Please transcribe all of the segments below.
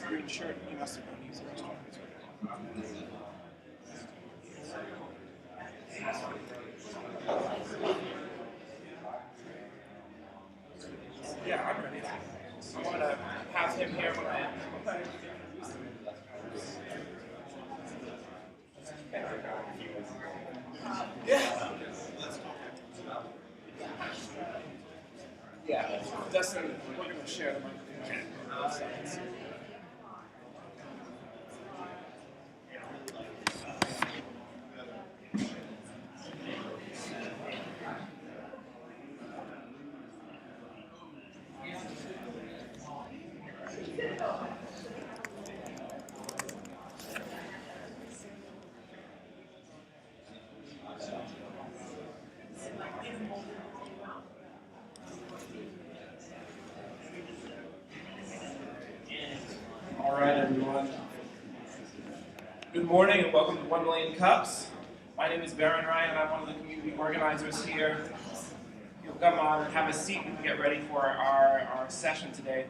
Green shirt, you must have been using it. Yeah, I'm ready. I'm gonna have him here when I Yeah. Yeah. Dustin, we're gonna share the microphone. Both sides. All right, everyone. Good morning and welcome to 1 Million Cups. My name is Baron Ryan. I'm one of the community organizers here. You'll come on and have a seat and get ready for our session today.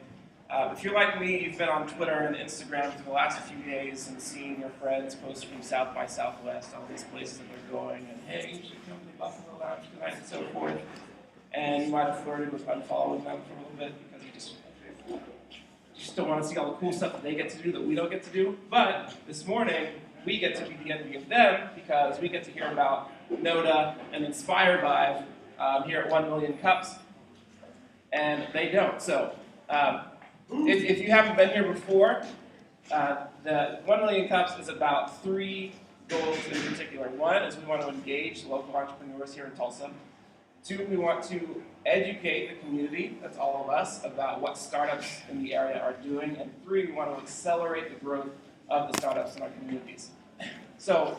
If you're like me, you've been on Twitter and Instagram for the last few days and seen your friends post from South by Southwest, all these places that they're going, and hey, you should come to the Buffalo Lounge tonight and so forth. And you might have flirted with unfollowing them for a little bit because you just still want to see all the cool stuff that they get to do that we don't get to do. But this morning, we get to be the envy of them because we get to hear about NODA and Inspire By here at 1 Million Cups, and they don't. So if you haven't been here before, the 1 Million Cups is about 3 goals in particular. One is we want to engage local entrepreneurs here in Tulsa. 2, we want to educate the community, that's all of us, about what startups in the area are doing. And 3, we want to accelerate the growth of the startups in our communities. So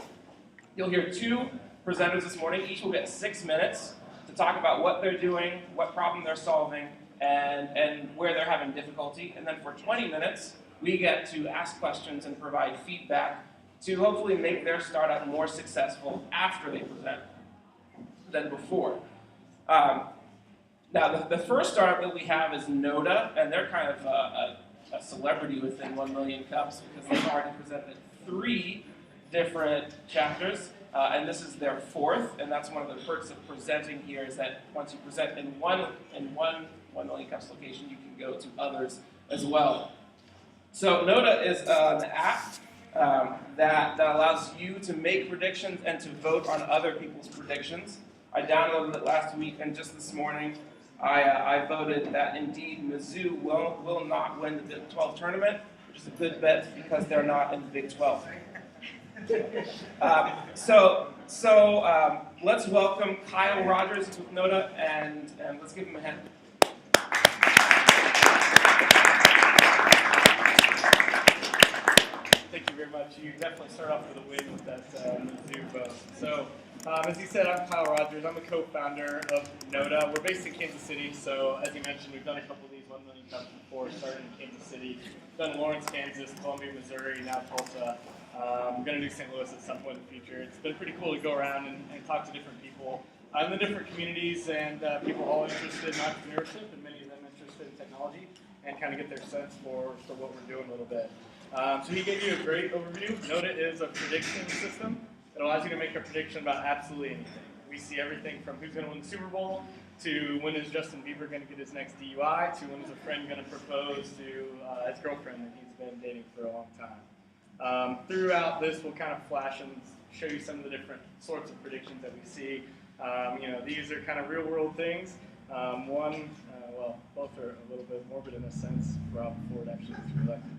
you'll hear 2 presenters this morning. Each will get 6 minutes to talk about what they're doing, what problem they're solving, and where they're having difficulty. And then for 20 minutes, we get to ask questions and provide feedback to hopefully make their startup more successful after they present than before. Now, the first startup that we have is NODA, and they're kind of a celebrity within 1 Million Cups because they've already presented 3 different chapters, and this is their 4th, and that's one of the perks of presenting here is that once you present in one 1 Million Cups location, you can go to others as well. So NODA is an app that allows you to make predictions and to vote on other people's predictions. I downloaded it last week, and just this morning, I voted that indeed Mizzou will not win the Big 12 tournament, which is a good bet because they're not in the Big 12. Let's welcome Kyle Rogers with NODA, and let's give him a hand. Thank you very much. You definitely start off with a win with that Mizzou vote. So, as he said, I'm Kyle Rogers. I'm the co-founder of NODA. We're based in Kansas City, so as you mentioned, we've done a couple of these 1 Million Cups before, started in Kansas City, done Lawrence, Kansas, Columbia, Missouri, now Tulsa. We're going to do St. Louis at some point in the future. It's been pretty cool to go around and talk to different people in the different communities and people all interested in entrepreneurship and many of them interested in technology and kind of get their sense for what we're doing a little bit. So he gave you a great overview. NODA is a prediction system that allows you to make a prediction about absolutely anything. We see everything from who's going to win the Super Bowl to when is Justin Bieber going to get his next DUI to when is a friend going to propose to his girlfriend that he's been dating for a long time. Throughout this, we'll kind of flash and show you some of the different sorts of predictions that we see. These are kind of real-world things. Both are a little bit morbid in a sense. Rob Ford actually was reelected.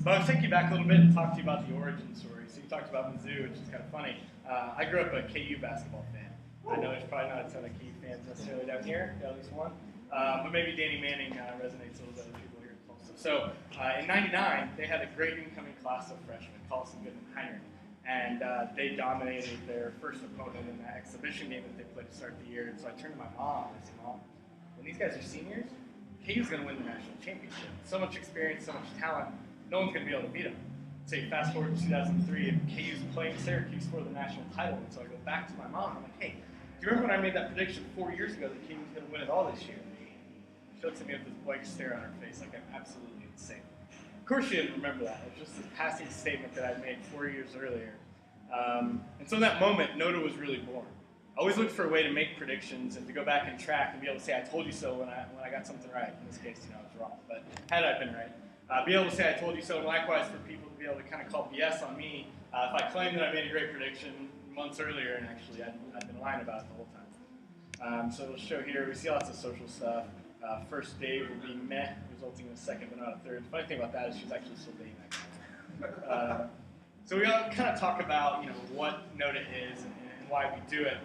But I'll take you back a little bit and talk to you about the origin story. So you talked about Mizzou, which is kind of funny. I grew up a KU basketball fan. I know there's probably not a ton of KU fans necessarily down here, at least one. But maybe Danny Manning resonates a little bit with people here in Tulsa. So in '99, they had a great incoming class of freshmen, Carlson, Goodman, Heinrich. And they dominated their first opponent in that exhibition game that they played to start the year. And so I turned to my mom and I said, Mom, when these guys are seniors, KU's going to win the national championship. So much experience, so much talent, no one's going to be able to beat them. So you fast forward to 2003, and KU's playing Syracuse for the national title. And so I go back to my mom, and I'm like, hey, do you remember when I made that prediction 4 years ago that KU was going to win it all this year? She looks at me with this blank stare on her face like I'm absolutely insane. Of course she didn't remember that. It was just this passing statement that I made 4 years earlier. And so in that moment, NODA was really born. I always looked for a way to make predictions and to go back and track and be able to say I told you so when I got something right. In this case, I was wrong. But had I been right, be able to say I told you so, and likewise for people to be able to kind of call BS on me if I claimed that I made a great prediction months earlier and actually I'd been lying about it the whole time. So we'll show here, we see lots of social stuff. First date will be meh, resulting in a second but not a third. The funny thing about that is she's actually still dating that guy. So we all kind of talk about what NODA is and why we do it.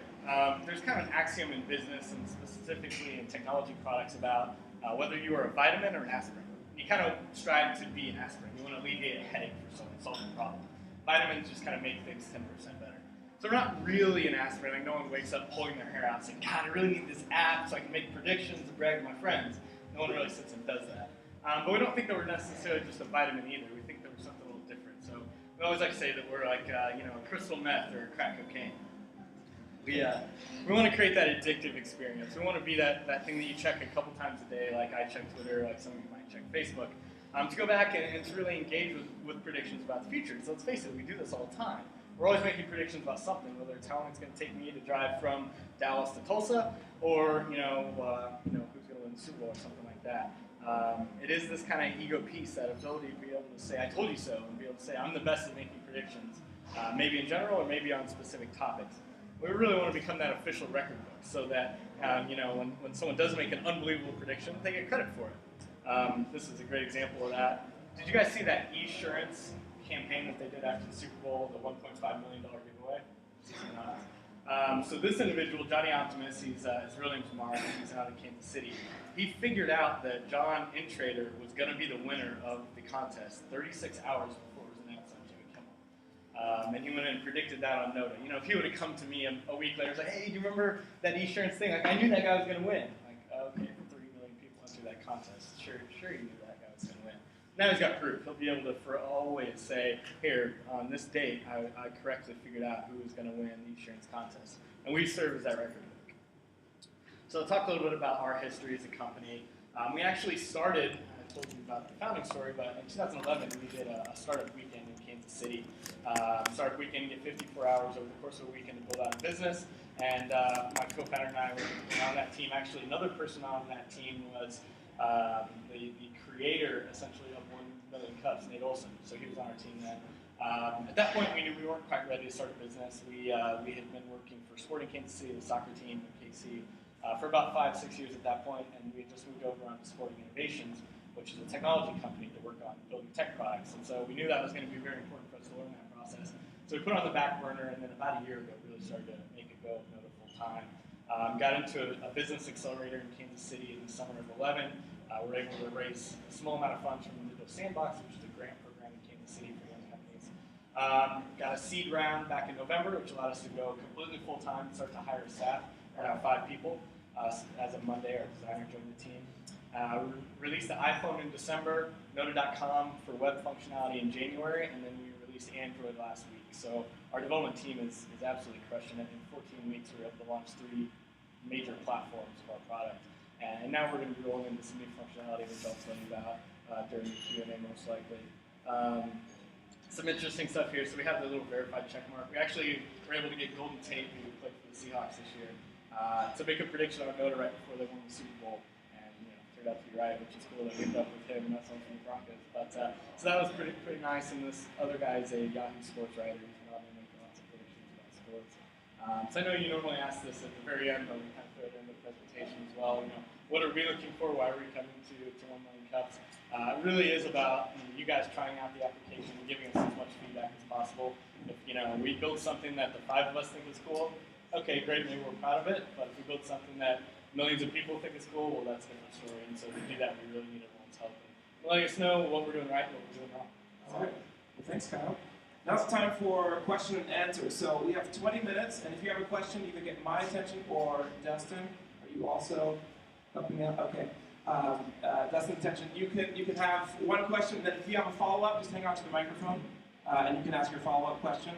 There's kind of an axiom in business and specifically in technology products about whether you are a vitamin or an aspirin. You kind of strive to be an aspirin. You want to alleviate a headache for someone, solve a problem. Vitamins just kind of make things 10% better. So we're not really an aspirin. Like no one wakes up pulling their hair out saying, God, I really need this app so I can make predictions and brag to my friends. No one really sits and does that. But we don't think that we're necessarily just a vitamin either. We think that we're something a little different. So we always like to say that we're like crystal meth or crack cocaine. We want to create that addictive experience. We want to be that thing that you check a couple times a day, like I check Twitter, like some of you might check Facebook, to go back and to really engage with predictions about the future. So let's face it, we do this all the time. We're always making predictions about something, whether it's how long it's going to take me to drive from Dallas to Tulsa, or who's going to win the Super Bowl or something like that. It is this kind of ego piece, that ability to be able to say, I told you so, and be able to say, I'm the best at making predictions, maybe in general or maybe on specific topics. We really want to become that official record book so that, when someone does make an unbelievable prediction, they get credit for it. This is a great example of that. Did you guys see that Esurance campaign that they did after the Super Bowl, the $1.5 million giveaway? So this individual, Johnny Optimus, his real name's Mark, he's out in Kansas City. He figured out that John Intrader was going to be the winner of the contest 36 hours before it was announced on Jimmy Kimmel. And he went and predicted that on Noda. If he would have come to me a week later and said, hey, do you remember that Esurance thing? Like, I knew that guy was going to win. Like, okay, 30 million people went through that contest. Sure you knew that guy was going to win. Now he's got proof. He'll be able to for always say, here, on this date, I correctly figured out who was going to win the Esurance contest. And we serve as that record book. So I'll talk a little bit about our history as a company. We actually started, I told you about the founding story, but in 2011 we did a startup weekend in Kansas City. Startup weekend, get 54 hours over the course of a weekend to build out a business. And my co-founder and I were on that team. Actually, another person on that team was the creator, essentially, of 1 Million Cups, Nate Olson. So he was on our team then. At that point, we knew we weren't quite ready to start a business. We had been working for Sporting Kansas City, the soccer team in KC, for about 5-6 years at that point, and we had just moved over onto Sporting Innovations, which is a technology company to work on building tech products. And so we knew that was going to be very important for us to learn that process. So we put it on the back burner, and then about a year ago, really started to make it go Noda full time. Got into a business accelerator in Kansas City in the summer of 11. We were able to raise a small amount of funds from the Digital Sandbox, which is a grant program in Kansas City for young companies. Got a seed round back in November, which allowed us to go completely full-time and start to hire staff. We're now 5 people. As of Monday, our designer joined the team. Released the iPhone in December, Noda.com for web functionality in January, and then we released Android last week. So our development team is absolutely crushing it. In 14 weeks, we were able to launch 3 major platforms of our product. And now we're going to be rolling into some new functionality, which I'll tell you about during the Q&A most likely. Some interesting stuff here. So we have the little verified check mark. We actually were able to get Golden Tate, who played for the Seahawks this year, to make a prediction on Noda right before they won the Super Bowl. And turned out to be right, which is cool that we ended up with him and us on from the Broncos. But so that was pretty nice. And this other guy is a Yahoo Sports writer. He's been on there making lots of predictions about sports. So I know you normally ask this at the very end, but we kind of throw it in the presentation as well. What are we looking for? Why are we coming to 1 Million Cups? It really is about you guys trying out the application and giving us as much feedback as possible. If we build something that the 5 of us think is cool, okay, great, maybe we're proud of it. But if we build something that millions of people think is cool, well, that's a different story. And so to do that, we really need everyone's help. And letting us know what we're doing right and what we're doing wrong. All right. Well, thanks, Kyle. Now it's time for question and answer. So we have 20 minutes, and if you have a question, you can get my attention or Dustin. Are you also helping out? Okay. Dustin's attention. You can have one question, and then if you have a follow-up, just hang on to the microphone, and you can ask your follow-up question.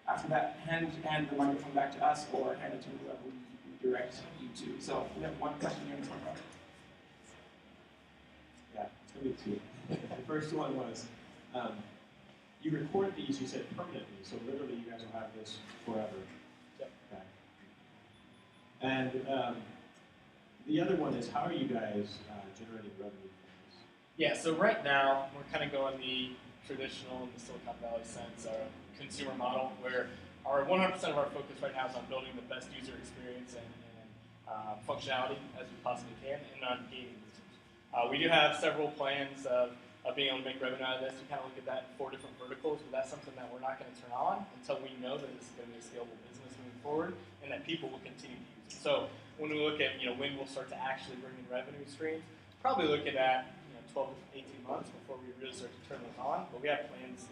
After that, hand the microphone back to us, or hand it to whoever we direct you to. So we have one question here in front of us. Yeah, it's going to be 2. The first one was, you record these, you said permanently, so literally you guys will have this forever. Yep. Okay. And the other one is, how are you guys generating revenue from this? Yeah, so right now, we're kind of going the traditional, in the Silicon Valley sense, our consumer model, where our 100% of our focus right now is on building the best user experience and functionality as we possibly can, and on gating users. We do have several plans of being able to make revenue out of this. We kind of look at that in 4 different verticals, but that's something that we're not going to turn on until we know that this is going to be a scalable business moving forward and that people will continue to use it. So when we look at when we'll start to actually bring in revenue streams, probably looking at 12 to 18 months before we really start to turn those on. But we have plans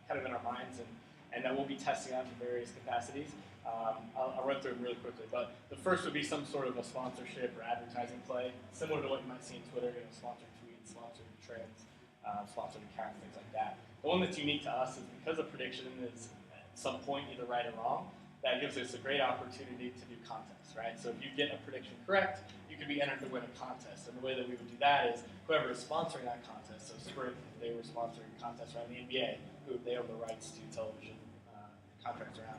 kind of in our minds, and that we'll be testing out in various capacities. I'll run through them really quickly, but the first would be some sort of a sponsorship or advertising play, similar to what you might see in Twitter, sponsored tweets, sponsored trends, sponsored accounts, things like that. The one that's unique to us is because a prediction is at some point either right or wrong, that gives us a great opportunity to do contests, right? So if you get a prediction correct, you could be entered to win a contest. And the way that we would do that is whoever is sponsoring that contest, so Sprint, they were sponsoring contests around the NBA, who they own the rights to television contracts around.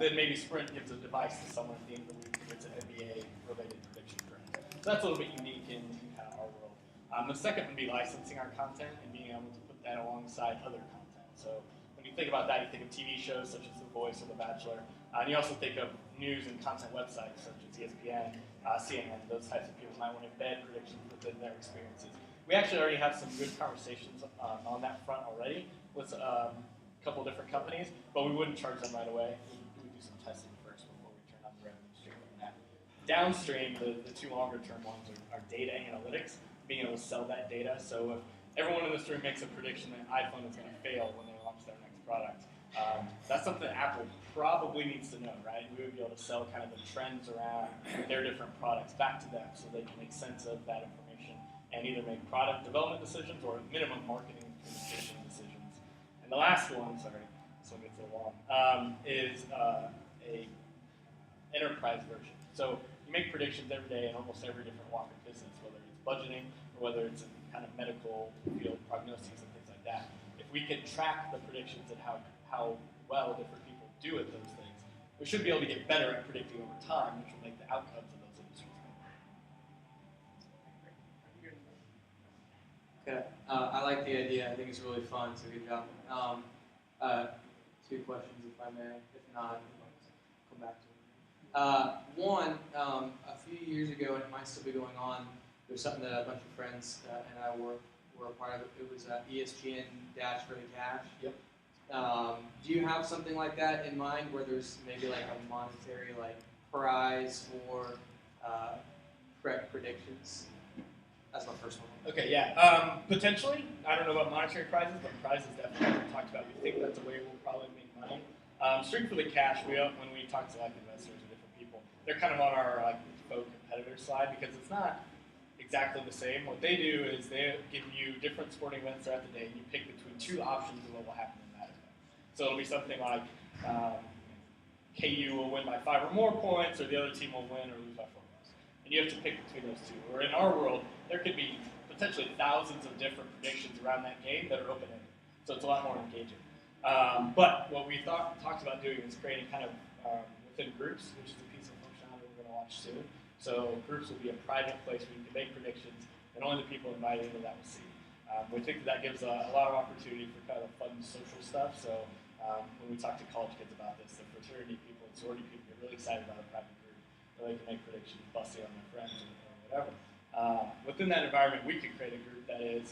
Then maybe Sprint gives a device to someone at the end of the week who gets an NBA-related prediction correct. So that's a little bit unique in kind of our world. The second would be licensing our content and being able to put that alongside other content. So when you think about that, you think of TV shows such as The Voice or The Bachelor, and you also think of news and content websites such as ESPN, CNN, those types of people might want to embed predictions within their experiences. We actually already have some good conversations on that front already with a couple different companies, but we wouldn't charge them right away. We would do some testing first before we turn on the revenue stream from that. Downstream, the two longer term ones are data analytics, being able to sell that data. So if everyone in this room makes a prediction that iPhone is going to fail when they launch their next product, that's something that Apple probably needs to know, right? We would be able to sell kind of the trends around their different products back to them so they can make sense of that information and either make product development decisions or minimum marketing communication decisions. And the last one, sorry, this one gets a little long, is a enterprise version. So you make predictions every day in almost every different walk of business, whether it's budgeting or whether it's in kind of medical field prognoses and things like that. If we can track the predictions and how well different people do at those things, we should be able to get better at predicting over time, which will make the outcomes of those industries better. Okay, I like the idea. I think it's really fun, so good job. Two questions, if I may. If not, I'll come back to it. One, a few years ago, and it might still be going on, there was something that a bunch of friends and I were a part of. It was ESPN Dash for the Cash. Yep. Do you have something like that in mind, where there's maybe like a monetary prize for correct predictions? That's my first one. Okay, yeah. Potentially. I don't know about monetary prizes, but prizes definitely we talked about. We think that's a way we'll probably make money. Street for the Cash, when we talk to investors or different people, they're kind of on our faux competitor slide because it's not exactly the same. What they do is they give you different sporting events throughout the day, and you pick between two options of what will happen in that event. So it'll be something like KU will win by 5 or more points, or the other team will win or lose by 4 points. And you have to pick between those two. Or in our world, there could be potentially thousands of different predictions around that game that are open-ended. So it's a lot more engaging. But what we talked about doing is creating kind of within groups, which is a piece of functionality we're going to launch soon. So groups will be a private place where you can make predictions, and only the people invited into that will see. We think that gives a lot of opportunity for kind of fun social stuff. So when we talk to college kids about this, the fraternity people and sorority people get really excited about a private group where they can make predictions, busting on their friends or whatever. Within that environment, we could create a group that is,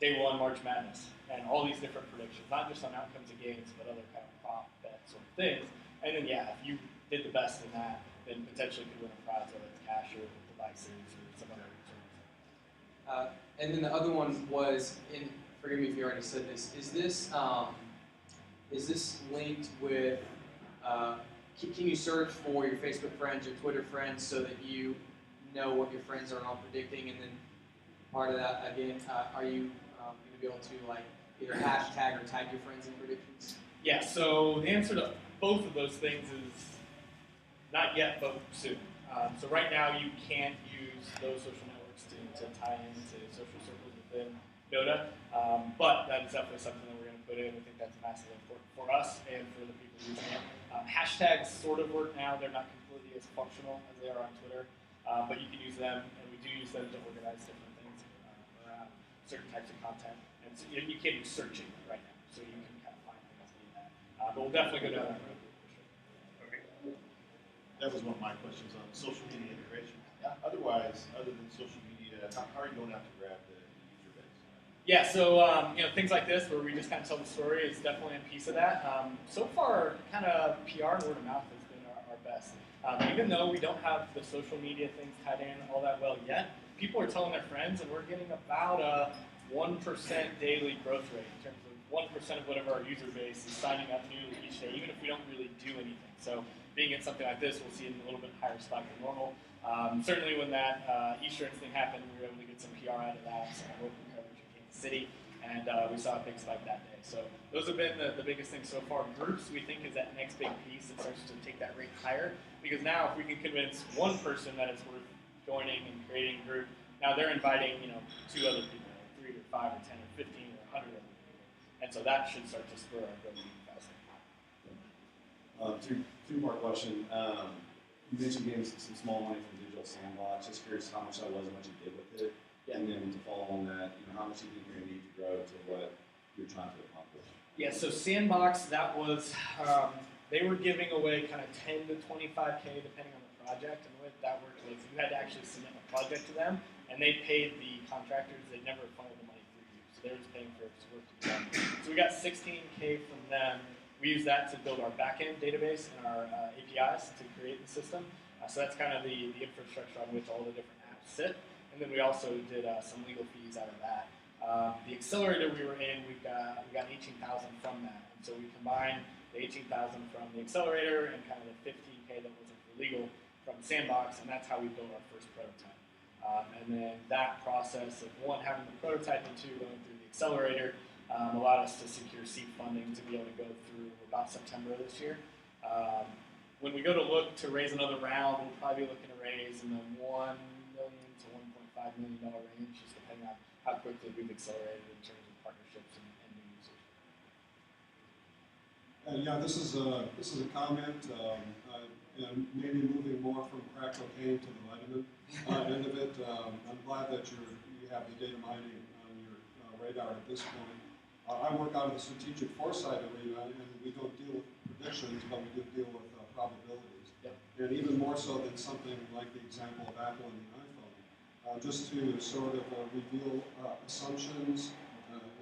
day one March Madness, and all these different predictions, not just on outcomes of games, but other kind of prop bets sort of things. And then, if you did the best in that, then potentially could win a prize, whether it's cash or devices or some other sort of thing. And then the other one was, forgive me if you already said this, is this linked with, can you search for your Facebook friends, your Twitter friends, so that you know what your friends are all predicting? And then part of that, again, are you going to be able to either hashtag or tag your friends in predictions? Yeah, so the answer to both of those things is not yet, but soon. So right now you can't use those social networks to tie into social circles within Dota, but that is definitely something that we're going to put in. We think that's massively important for us and for the people using it. Hashtags sort of work now. They're not completely as functional as they are on Twitter, but you can use them, and we do use them to organize different things around certain types of content. And so you can't do searching right now, so you can kind of find things in that. But we'll definitely go down that road. That was one of my questions on social media integration. Otherwise, other than social media, how are you going out to grab the user base? Yeah, so things like this where we just kind of tell the story is definitely a piece of that. So far, kind of PR and word of mouth has been our best. Even though we don't have the social media things tied in all that well yet, people are telling their friends, and we're getting about a 1% daily growth rate in terms of 1% of whatever our user base is signing up newly each day, even if we don't really do anything. So being in something like this, we'll see it in a little bit higher spike than normal. Certainly when that insurance thing happened, we were able to get some PR out of that, some local coverage in Kansas City, and we saw a big spike that day. So those have been the biggest things so far. Groups, we think, is that next big piece that starts to take that rate higher, because now if we can convince one person that it's worth joining and creating a group, now they're inviting 2 other people, 3 or 5 or 10 or 15 or 100 other people. And so that should start to spur our growth even faster. Two-part question. You mentioned getting some small money from Digital Sandbox. Just curious how much that was and what you did with it. Yeah. And then to follow on that, how much do you think you're gonna need to grow to what you're trying to accomplish? Yeah, so Sandbox, that was, they were giving away kind of 10 to 25K depending on the project. And the way that worked was you had to actually submit a project to them, and they paid the contractors. They never funneled the money through you, so they were just paying for work to be done. So we got 16K from them. We used that to build our backend database and our APIs to create the system. So that's kind of the infrastructure on which all the different apps sit. And then we also did some legal fees out of that. The accelerator we were in, we got 18,000 from that, and so we combined the 18,000 from the accelerator and kind of the 15K that wasn't for legal from Sandbox, and that's how we built our first prototype. And then that process of one, having the prototype, and two, going through the accelerator allowed us to secure seed funding to be able to go through about September of this year. When we go to look to raise another round, we'll probably be looking to raise in the $1 million to $1.5 million range, just depending on how quickly we've accelerated in terms of partnerships and new users. Yeah, this is a comment. Maybe moving more from crack cocaine to the vitamin end of it. I'm glad that you have the data mining on your radar at this point. I work out of the strategic foresight arena, and we don't deal with predictions, but we do deal with probabilities. Yep. And even more so than something like the example of Apple and the iPhone. Just to sort of reveal assumptions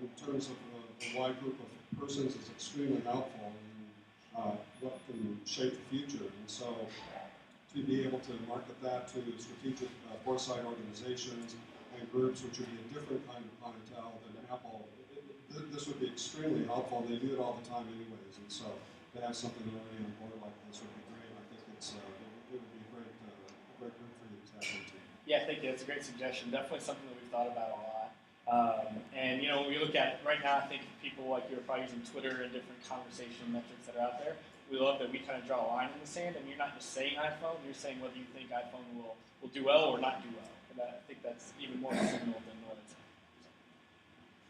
in terms of a wide group of persons is extremely helpful in what can shape the future. And so to be able to market that to strategic foresight organizations and groups, which would be a different kind of clientele than Apple, this would be extremely helpful. They do it all the time anyways, and so to have something already on board like this would be great. I think it would be a great group for you to tap into. Yeah, thank you. That's a great suggestion. Definitely something that we've thought about a lot. And when we look at right now, I think people like you are probably using Twitter and different conversation metrics that are out there. We love that we kind of draw a line in the sand, and you're not just saying iPhone, you're saying whether you think iPhone will do well or not do well. And I think that's even more signal than noise.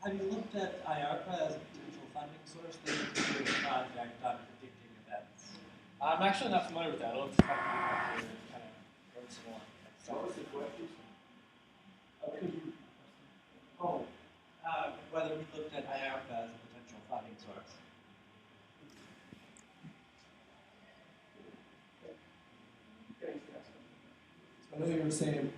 Have you looked at IARPA as a potential funding source? They look at your project on predicting events. I'm actually not familiar with that. I'll have to talk to you about it and kind of learn some more. What was the question? Whether we looked at IARPA as a potential funding source. I know you were saying,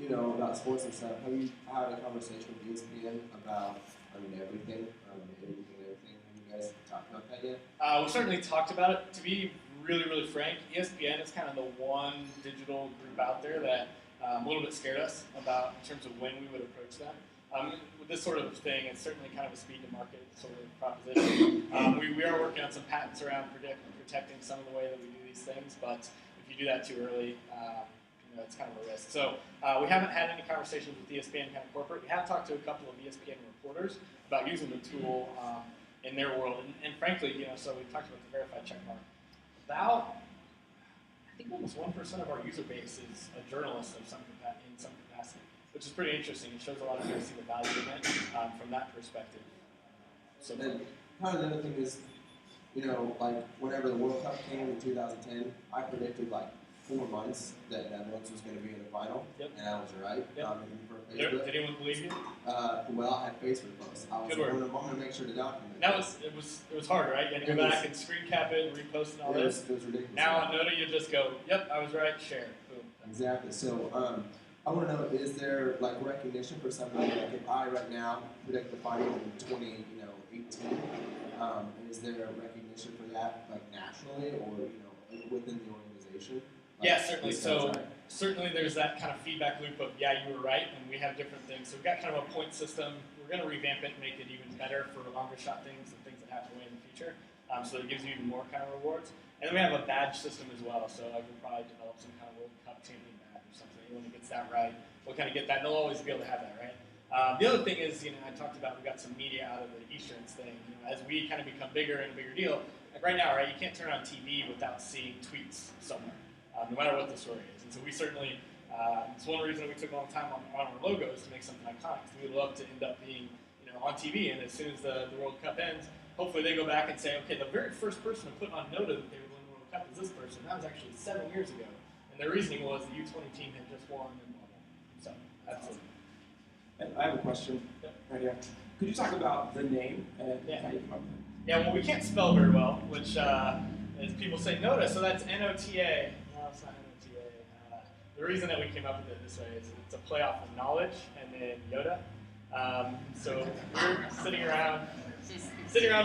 about sports and stuff. Have you had a conversation with ESPN about, everything, everything? Have you guys talked about that yet? We certainly talked about it. To be really, really frank, ESPN is kind of the one digital group out there that a little bit scared us about in terms of when we would approach them. With this sort of thing, it's certainly kind of a speed to market sort of proposition. We are working on some patents around protecting some of the way that we do these things, but if you do that too early, it's kind of a risk. So we haven't had any conversations with ESPN kind of corporate. We have talked to a couple of ESPN reporters about using the tool in their world, and frankly, so we talked about the verified checkmark. I think almost 1% of our user base is a journalist of in some capacity, which is pretty interesting. It shows a lot of people see the value in it from that perspective. So then kind of the other thing is, like whenever the World Cup came in 2010, I predicted like 4 months that Netherlands was going to be in the final, and I was right. Yep. Did anyone believe you? Well, I had Facebook posts. I was going to make sure to document. It was hard, right? You had to go back and screen cap it, and repost and all this. It was ridiculous. Now on Nota, you just go, "Yep, I was right." Share. Boom. Exactly. So I want to know: is there like recognition for somebody? Like if I right now predict the final in 2018, is there a recognition for that, like nationally or within the organization? Yeah, certainly. So certainly there's that kind of feedback loop of, yeah, you were right, and we have different things. So we've got kind of a point system. We're going to revamp it and make it even better for longer shot things and things that happen way in the future. So that it gives you even more kind of rewards. And then we have a badge system as well. So I could probably develop some kind of World Cup champion badge or something. Anyone who gets that right, we'll kind of get that. And they'll always be able to have that, right? The other thing is, I talked about we got some media out of the Easterns thing. As we kind of become bigger and a bigger deal, like right now, right, you can't turn on TV without seeing tweets somewhere. No matter what the story is. And so we certainly, it's one reason we took a long time on our logos to make something iconic. So we'd love to end up being, on TV, and as soon as the World Cup ends, hopefully they go back and say, okay, the very first person to put on Nota that they would win the World Cup is this person. That was actually 7 years ago. And their reasoning was the U20 team had just won and blah, blah. So, absolutely. And I have a question right here. Could you talk about the name and Yeah. how you come up with it? Yeah, well, we can't spell very well, which is people say Nota, so that's N-O-T-A. No, it's not N-O-T-A. The reason that we came up with it this way is it's a play off of knowledge and then Yoda. So we were sitting around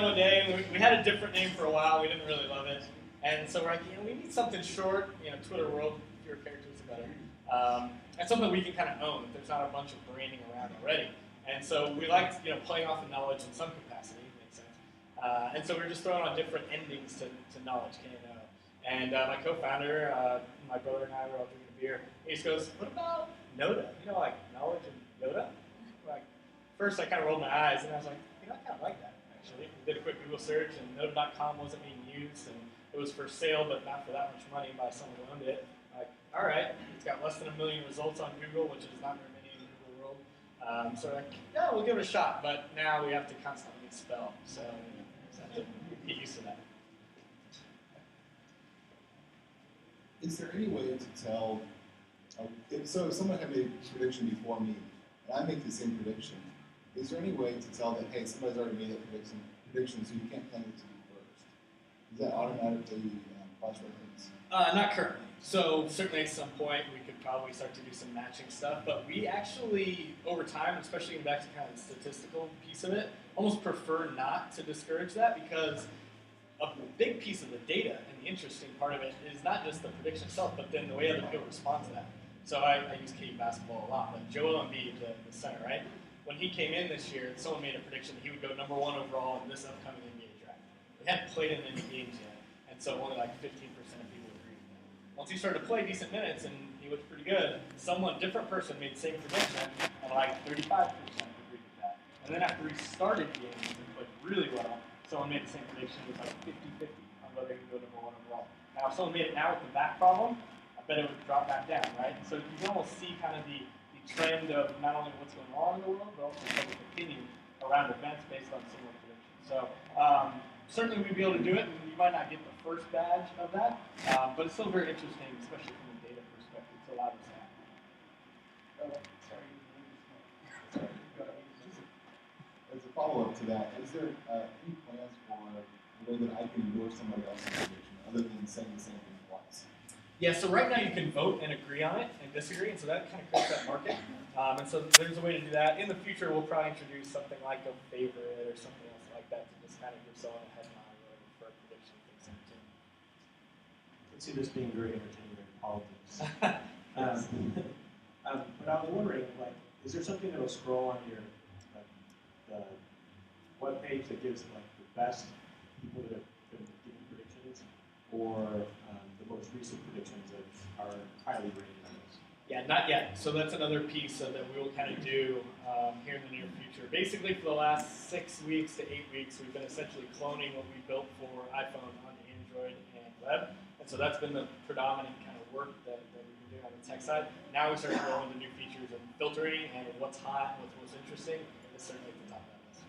one day, and we had a different name for a while. We didn't really love it, and so we're like, we need something short. Twitter world, fewer characters are better, and something we can kind of own. There's not a bunch of branding around already, and so we liked playing off of knowledge in some capacity. Makes sense. And so we were just throwing on different endings to knowledge, K-N-O. And my co-founder, my brother and I were all drinking a beer. He just goes, "What about Noda? Like knowledge and Yoda?" Like, first I kind of rolled my eyes, and I was like, I kind of like that, actually. We did a quick Google search, and Noda.com wasn't being used, and it was for sale, but not for that much money by someone who owned it. Like, all right, it's got less than 1 million results on Google, which is not very many in the Google world. So we're like, yeah, we'll give it a shot, but now we have to constantly spell, so we have to get used to that. Is there any way to tell, if someone had made a prediction before me, and I make the same prediction, is there any way to tell that, hey, somebody's already made that prediction, so you can't claim it to be first? Is that automatically cross-reference? Not currently. So certainly at some point we could probably start to do some matching stuff, but we actually, over time, especially getting back to kind of the statistical piece of it, almost prefer not to discourage that, because a big piece of the data and the interesting part of it is not just the prediction itself, but then the way other people respond to that. So I use KU basketball a lot, but Joel Embiid, the center, right? When he came in this year, someone made a prediction that he would go #1 overall in this upcoming NBA draft. We hadn't played in any games yet, and so only like 15% of people agreed with him. Once he started to play decent minutes and he looked pretty good, different person made the same prediction, and like 35% agreed with that. And then after he started games and played really well, someone made the same prediction. It was like 50-50 on whether he would go #1 overall. Now, if someone made it now with the back problem, I bet it would drop back down, right? So you can almost see kind of the trend of not only what's going on in the world, but also public opinion around events based on similar predictions. So certainly we'd be able to do it, and you might not get the first badge of that, but it's still very interesting, especially from a data perspective, to allow this to happen. As a follow-up to that, is there any plans for the way that I can endorse somebody else's prediction, other than saying the same thing twice? Yeah, so right now you can vote and agree on it and disagree, and so that kind of creates that market. And so there's a way to do that. In the future, we'll probably introduce something like a favorite or something else like that to just kind of give someone a headline or for a prediction things like that. I can see this being very entertaining in politics. But I was wondering, is there something that will scroll on your the web page that gives the best people that have been giving predictions, or the most recent predictions that are highly rated on those? Yeah, not yet. So that's another piece that we will kind of do here in the near future. Basically, for the last 6 weeks to 8 weeks, we've been essentially cloning what we built for iPhone onto Android and web. And so that's been the predominant kind of work that we've been doing on the tech side. Now we start to roll into new features of filtering and what's hot, what's most interesting. It's certainly at the top of that list.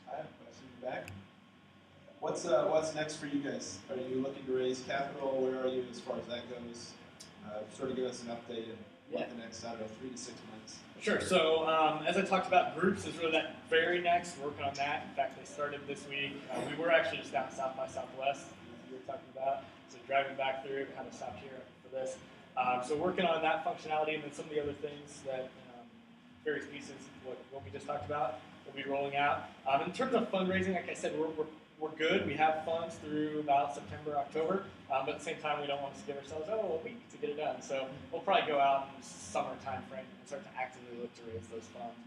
I have a question in the back. What's next for you guys? Are you looking to raise capital? Where are you as far as that goes? Sort of give us an update of what the next, 3 to 6 months. Sure. So as I talked about, groups is really that very next. Working on that. In fact, they started this week. We were actually just down South by Southwest, as you were talking about. So driving back through, kind of stopped here for this. So working on that functionality, and then some of the other things that various pieces, what we just talked about, will be rolling out. In terms of fundraising, like I said, we're good. We have funds through about September, October, but at the same time, we don't want to give ourselves a week to get it done. So we'll probably go out in the summer timeframe and start to actively look to raise those funds.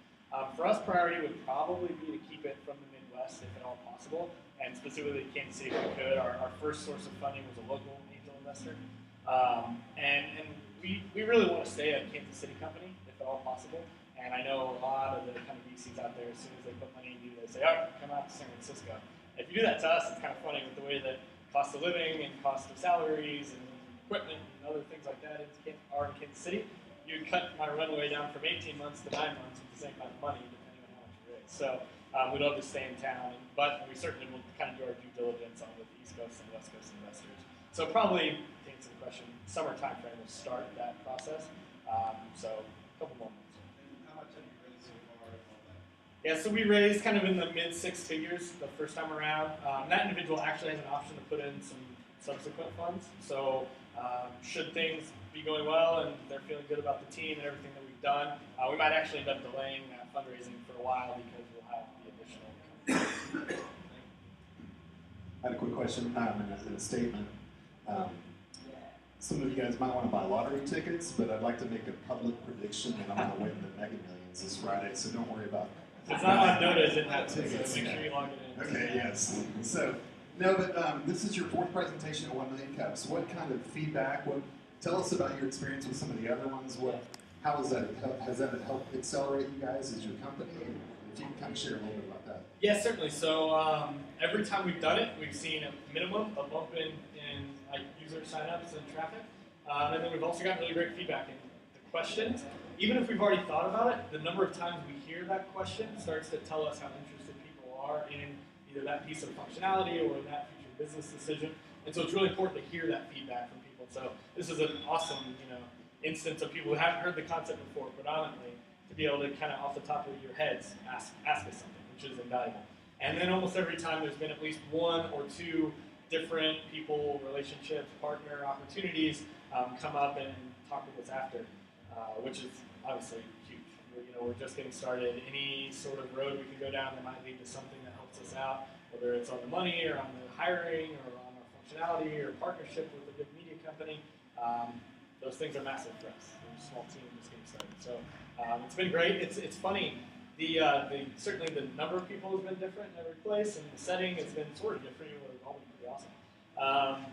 For us, priority would probably be to keep it from the Midwest, if at all possible, and specifically Kansas City if we could. Our first source of funding was a local angel investor, and we really want to stay a Kansas City company, if at all possible. And I know a lot of the kind of VCs out there, as soon as they put money into you, they say, all right, come out to San Francisco. If you do that to us, it's kind of funny with the way that cost of living and cost of salaries and equipment and other things like that are in Kansas City. You cut my runway down from 18 months to 9 months with the same amount of money, depending on how much you raise. So we'd love to stay in town, but we certainly will kind of do our due diligence on with the East Coast and West Coast investors. So probably, to answer the question, summer timeframe will start that process. So a couple more months. And how much have you raised so far and all that? Yeah, so we raised kind of in the mid 6 figures the first time around. That individual actually has an option to put in some subsequent funds. So should things be going well and they're feeling good about the team and everything that we've done, we might actually end up delaying that fundraising for a while because we'll have the additional income. I had a quick question and a statement. Some of you guys might want to buy lottery tickets, but I'd like to make a public prediction that I'm going to win the Mega Millions this Friday, so don't worry about it. It's not on notice in that tickets. so make sure you log it in. Okay, yes. So, no, but this is your 4th presentation at 1 Million Cups. What kind of feedback, tell us about your experience with some of the other ones. How has that helped accelerate you guys as your company? If you can kind of share a little bit about that. Yes, certainly. So every time we've done it, we've seen a minimum, a bump in like user signups and traffic. And then we've also gotten really great feedback in the questions. Even if we've already thought about it, the number of times we hear that question starts to tell us how interested people are in either that piece of functionality or in that future business decision. And so it's really important to hear that feedback from people. So this is an awesome, instance of people who haven't heard the concept before, predominantly, to be able to kind of off the top of your heads ask us something, which is invaluable. And then almost every time there's been at least 1 or 2 different people, relationships, partner opportunities come up and talk with us after, which is obviously huge. We're just getting started. Any sort of road we can go down that might lead to something that helps us out, whether it's on the money or on the hiring or on our functionality or partnership with a big media company, those things are massive for us. We're a small team just getting started. So it's been great. It's funny. Certainly the number of people has been different in every place, and the setting has been sort of different. It's all been pretty awesome.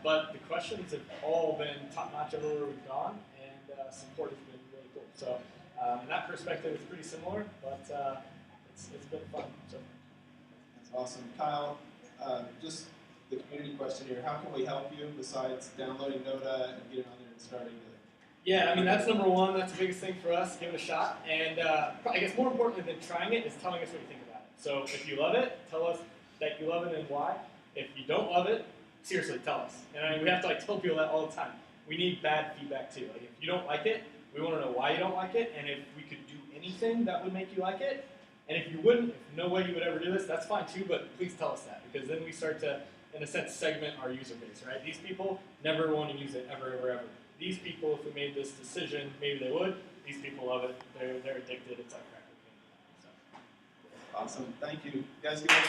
But the questions have all been top-notch everywhere we've gone, and support has been really cool. So in that perspective, it's pretty similar, but it's been fun. So. That's awesome. Kyle, just the community question here. How can we help you besides downloading Noda and getting on there and starting to... Yeah, I mean, that's number one. That's the biggest thing for us. Give it a shot. And I guess more importantly than trying it is telling us what you think about it. So if you love it, tell us that you love it and why. If you don't love it, seriously, tell us. And we have to tell people that all the time. We need bad feedback too. Like if you don't like it, we want to know why you don't like it. And if we could do anything that would make you like it. And if you wouldn't, if no way you would ever do this, that's fine too. But please tell us that, because then we start to, in a sense, segment our user base. Right? These people never want to use it ever, ever, ever. These people, if we made this decision, maybe they would. These people love it. They're addicted. It's like crack cocaine. So. Awesome. Thank you. You guys give me a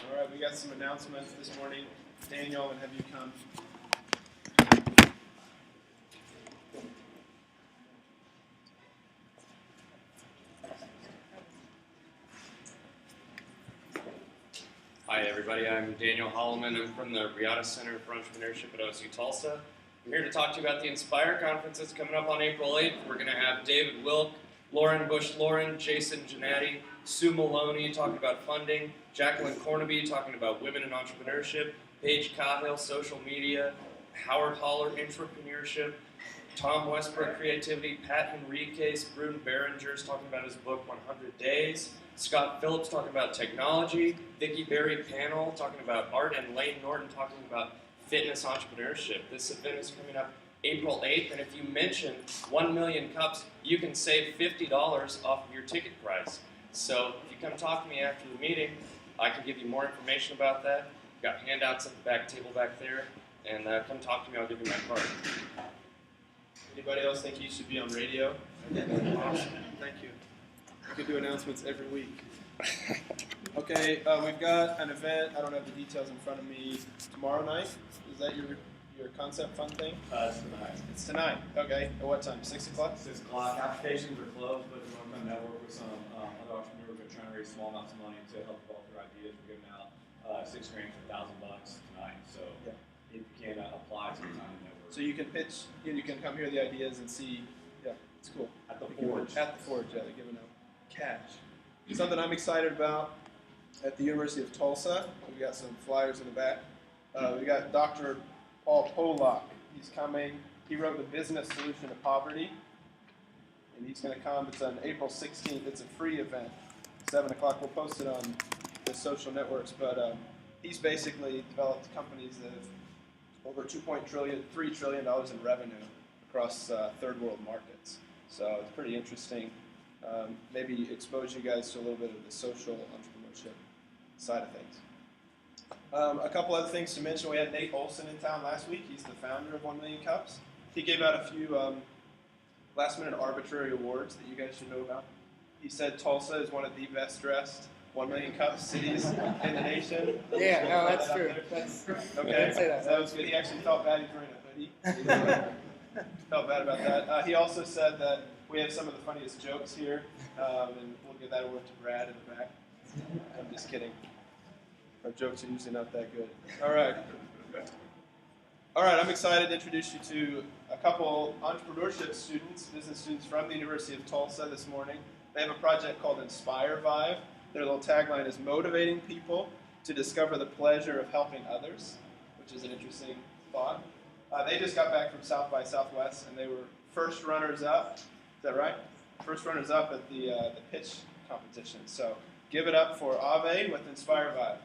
All right, we got some announcements this morning. Daniel, I'm going to have you come. Hi everybody, I'm Daniel Holloman. I'm from the Riata Center for Entrepreneurship at OSU Tulsa. I'm here to talk to you about the Inspire Conference that's coming up on April 8th. We're going to have David Wilk, Lauren Bush-Lauren, Jason Gennatti, Sue Maloney talking about funding, Jacqueline Cornaby talking about women in entrepreneurship, Paige Cahill, social media, Howard Holler, entrepreneurship, Tom Westbrook, creativity, Pat Henriquez, Brune Berenger's talking about his book, 100 Days, Scott Phillips talking about technology, Vicki Berry panel talking about art, and Lane Norton talking about fitness entrepreneurship. This event is coming up April 8th, and if you mention 1 Million Cups, you can save $50 off of your ticket price. So if you come talk to me after the meeting, I can give you more information about that. I've got handouts at the back table back there, and come talk to me, I'll give you my card. Anybody else think you should be on radio? Awesome. Thank you. We could do announcements every week. Okay, we've got an event. I don't have the details in front of me. Tomorrow night? Is that your concept fun thing? It's tonight. It's tonight. Okay. At what time? 6 o'clock? 6 o'clock. Applications are closed, but we're going to network with some other entrepreneurs who are trying to raise small amounts of money to help develop their ideas. We're giving out $6 grand for $1,000 tonight. So if you can apply sometime in network. So you can pitch, and you can come hear the ideas and see. Yeah, it's cool. At the Forge. At the Forge, yeah, they're giving out cash. Something I'm excited about at the University of Tulsa. We got some flyers in the back. We got Dr. Paul Polak. He's coming. He wrote The Business Solution to Poverty, and he's going to come. It's on April 16th. It's a free event, 7 o'clock. We'll post it on the social networks, but he's basically developed companies that have over $3 trillion in revenue across third world markets. So it's pretty interesting. Maybe expose you guys to a little bit of the social entrepreneurship side of things. A couple other things to mention. We had Nate Olson in town last week. He's the founder of 1 Million Cups. He gave out a few last-minute arbitrary awards that you guys should know about. He said Tulsa is one of the best-dressed 1 Million Cups cities in the nation. Yeah, no, that's true. Okay, I didn't say that. that was good. He actually felt bad. He's wearing a hoodie. Felt bad about that. He also said that we have some of the funniest jokes here, and we'll give that award to Brad in the back. I'm just kidding. Our jokes are usually not that good. All right. All right, I'm excited to introduce you to a couple entrepreneurship students, business students from the University of Tulsa this morning. They have a project called Inspire Vive. Their little tagline is motivating people to discover the pleasure of helping others, which is an interesting thought. They just got back from South by Southwest, and they were first runners-up. Is that right? First runners-up at the pitch competition. So give it up for Ave with Inspire Vive.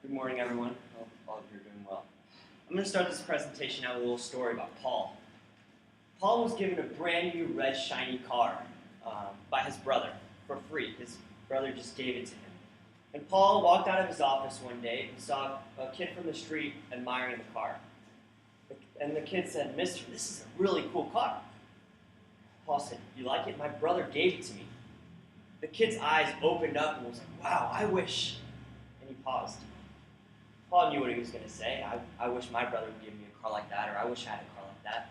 Good morning, everyone. Hope all of you are doing well. I'm going to start this presentation out with a little story about Paul. Paul was given a brand new red shiny car by his brother for free. His brother just gave it to him. And Paul walked out of his office one day and saw a kid from the street admiring the car. And the kid said, "Mister, this is a really cool car." Paul said, "You like it? My brother gave it to me." The kid's eyes opened up and was like, "Wow, I wish." And he paused. Paul knew what he was going to say. I wish my brother would give me a car like that, or I wish I had a car like that.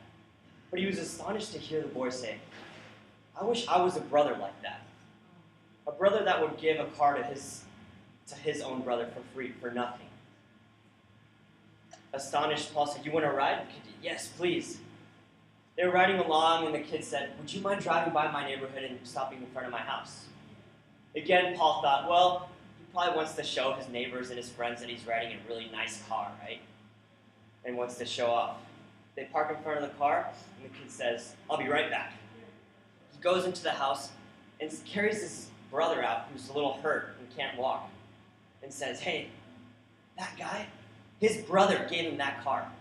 But he was astonished to hear the boy say, "I wish I was a brother like that. A brother that would give a car to his own brother for free, for nothing." Astonished, Paul said, "You want to ride?" The kid said, "Yes, please." They were riding along, and the kid said, "Would you mind driving by my neighborhood and stopping in front of my house?" Again, Paul thought, well, he probably wants to show his neighbors and his friends that he's riding a really nice car, right? And wants to show off. They park in front of the car, and the kid says, "I'll be right back." He goes into the house and carries his brother out, who's a little hurt and can't walk, and says, "Hey, that guy, his brother gave him that car.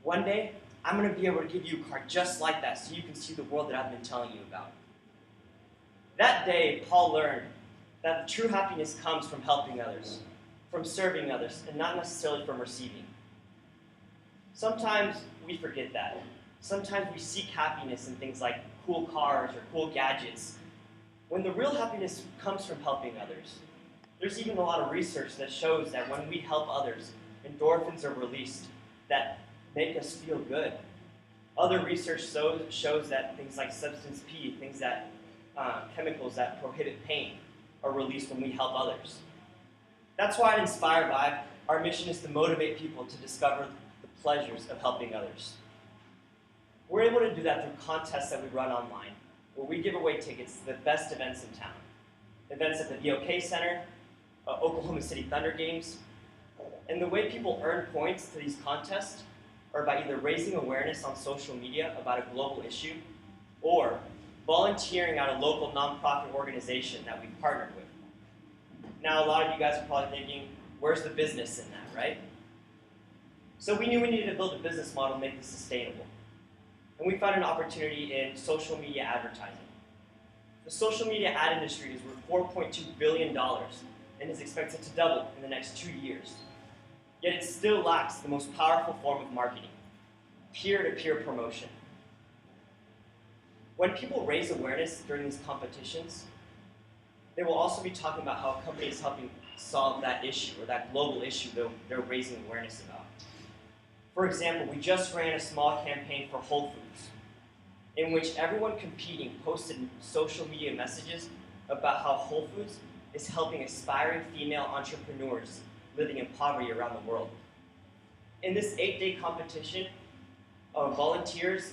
One day, I'm going to be able to give you a car just like that so you can see the world that I've been telling you about." That day, Paul learned that the true happiness comes from helping others, from serving others, and not necessarily from receiving. Sometimes we forget that. Sometimes we seek happiness in things like cool cars or cool gadgets, when the real happiness comes from helping others. There's even a lot of research that shows that when we help others, endorphins are released that make us feel good. Other research shows that things like substance P, things that chemicals that prohibit pain, are released when we help others. That's why at Inspire Vive, our mission is to motivate people to discover the pleasures of helping others. We're able to do that through contests that we run online, where we give away tickets to the best events in town. Events at the VOK Center, Oklahoma City Thunder games. And the way people earn points to these contests are by either raising awareness on social media about a global issue, or volunteering at a local nonprofit organization that we've partnered with. Now, a lot of you guys are probably thinking, where's the business in that, right? So we knew we needed to build a business model to make this sustainable. And we found an opportunity in social media advertising. The social media ad industry is worth $4.2 billion and is expected to double in the next 2 years. Yet it still lacks the most powerful form of marketing, peer-to-peer promotion. When people raise awareness during these competitions, they will also be talking about how a company is helping solve that issue or that global issue they're raising awareness about. For example, we just ran a small campaign for Whole Foods, in which everyone competing posted social media messages about how Whole Foods is helping aspiring female entrepreneurs living in poverty around the world. In this 8-day competition, volunteers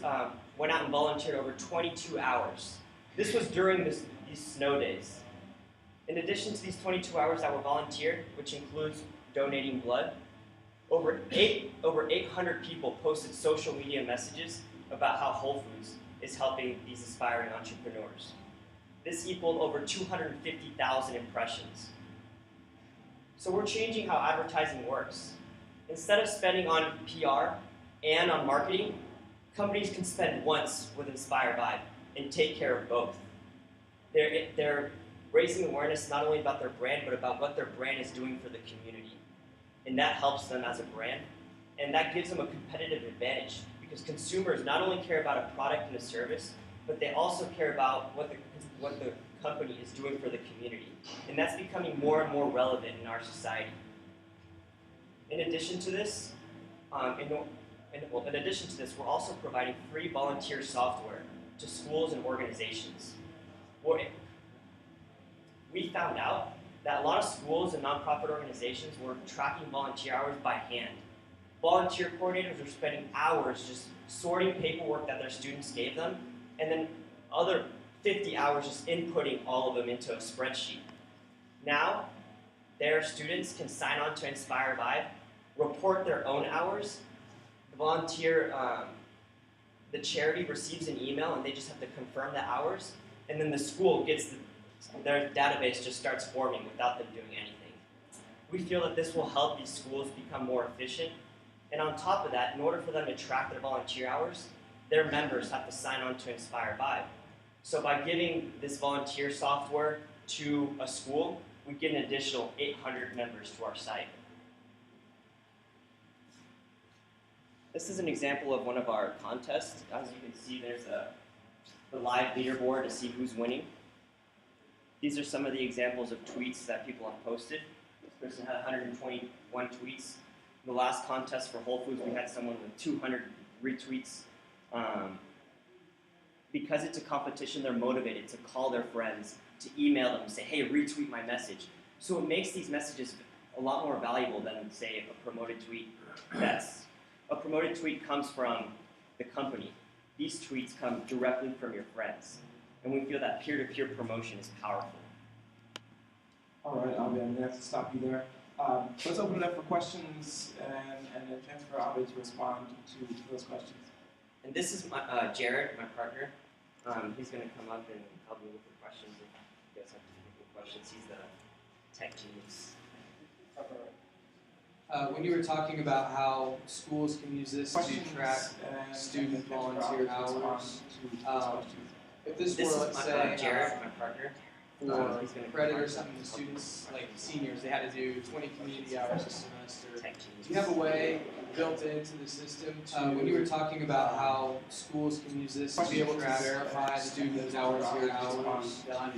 went out and volunteered over 22 hours. This was during these snow days. In addition to these 22 hours that were volunteered, which includes donating blood, over 800 people posted social media messages about how Whole Foods is helping these aspiring entrepreneurs. This equaled over 250,000 impressions. So we're changing how advertising works. Instead of spending on PR and on marketing, companies can spend once with Inspire Vibe and take care of both. They're raising awareness not only about their brand, but about what their brand is doing for the community. And that helps them as a brand, and that gives them a competitive advantage because consumers not only care about a product and a service, but they also care about what the company is doing for the community. And that's becoming more and more relevant in our society. In addition to this, we're also providing free volunteer software to schools and organizations. We found out that a lot of schools and nonprofit organizations were tracking volunteer hours by hand. Volunteer coordinators are spending hours just sorting paperwork that their students gave them, and then other 50 hours just inputting all of them into a spreadsheet. Now, their students can sign on to Inspire Vibe, report their own hours. The charity receives an email, and they just have to confirm the hours, and then the school gets their database just starts forming without them doing anything. We feel that this will help these schools become more efficient, and on top of that, in order for them to track their volunteer hours, their members have to sign on to Inspire Vibe. So by giving this volunteer software to a school, we get an additional 800 members to our site. This is an example of one of our contests. As you can see, there's the live leaderboard to see who's winning. These are some of the examples of tweets that people have posted. This person had 121 tweets. In the last contest for Whole Foods, we had someone with 200 retweets. Because it's a competition, they're motivated to call their friends, to email them and say, hey, retweet my message. So it makes these messages a lot more valuable than, say, a promoted tweet. A promoted tweet comes from the company. These tweets come directly from your friends. And we feel that peer-to-peer promotion is powerful. All right, Abe, I'm going to have to stop you there. Let's open it up for questions and a chance for Abe to respond to those questions. And this is Jared, my partner. He's going to come up and help me with the questions if you guys have technical questions. He's the tech genius. When you were talking about how schools can use this to track student volunteer hours, if this were, let's say, Jared, my partner, for credit or something, the students, like seniors, they had to do 20 community hours a semester. Do you have a way built into the system when you were talking about how schools can use this to be able to verify student hours here hours done